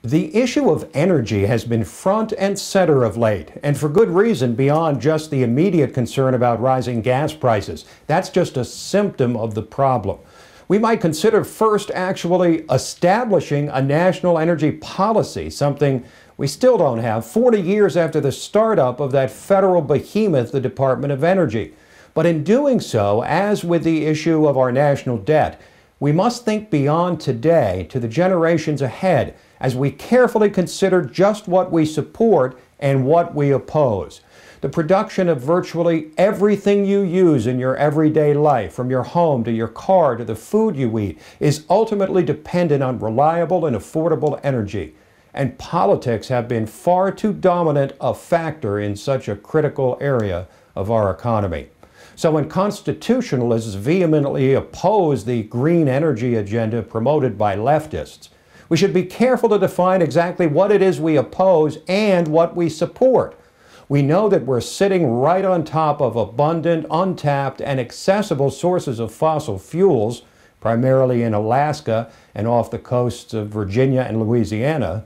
The issue of energy has been front and center of late, and for good reason beyond just the immediate concern about rising gas prices. That's just a symptom of the problem. We might consider first actually establishing a national energy policy, something we still don't have 40 years after the startup of that federal behemoth, the Department of Energy. But in doing so, as with the issue of our national debt, we must think beyond today to the generations ahead as we carefully consider just what we support and what we oppose. The production of virtually everything you use in your everyday life, from your home to your car to the food you eat, is ultimately dependent on reliable and affordable energy. And politics have been far too dominant a factor in such a critical area of our economy. So when constitutionalists vehemently oppose the green energy agenda promoted by leftists, we should be careful to define exactly what it is we oppose and what we support. We know that we're sitting right on top of abundant, untapped, and accessible sources of fossil fuels, primarily in Alaska and off the coasts of Virginia and Louisiana,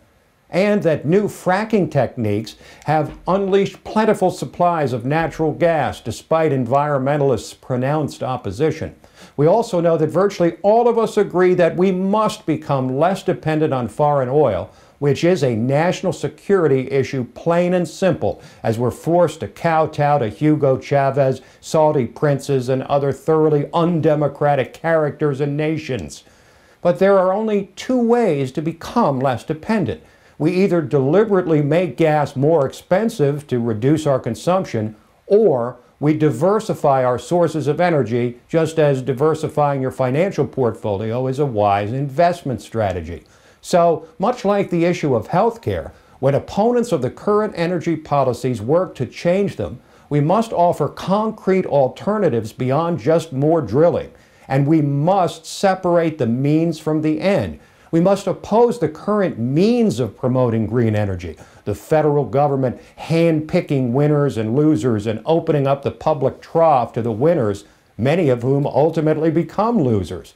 and that new fracking techniques have unleashed plentiful supplies of natural gas despite environmentalists' pronounced opposition. We also know that virtually all of us agree that we must become less dependent on foreign oil, which is a national security issue, plain and simple, as we're forced to kowtow to Hugo Chavez, Saudi princes, and other thoroughly undemocratic characters and nations. But there are only two ways to become less dependent. We either deliberately make gas more expensive to reduce our consumption, or we diversify our sources of energy, just as diversifying your financial portfolio is a wise investment strategy. So, much like the issue of healthcare, when opponents of the current energy policies work to change them, we must offer concrete alternatives beyond just more drilling. And we must separate the means from the end. We must oppose the current means of promoting green energy, the federal government hand-picking winners and losers and opening up the public trough to the winners, many of whom ultimately become losers.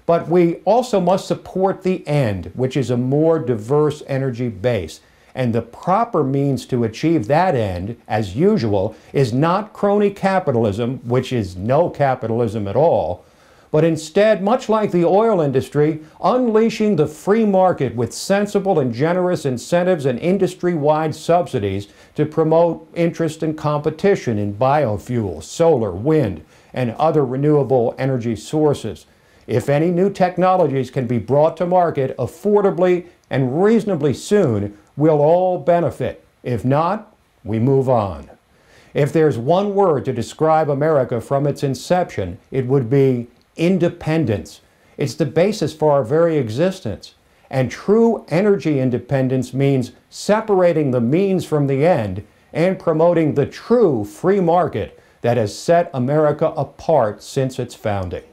But we also must support the end, which is a more diverse energy base. And the proper means to achieve that end, as usual, is not crony capitalism, which is no capitalism at all, but instead, much like the oil industry, unleashing the free market with sensible and generous incentives and industry-wide subsidies to promote interest and competition in biofuels, solar, wind, and other renewable energy sources. If any new technologies can be brought to market affordably and reasonably soon, we'll all benefit. If not, we move on. If there's one word to describe America from its inception, it would be independence. It's the basis for our very existence. And true energy independence means separating the means from the end and promoting the true free market that has set America apart since its founding.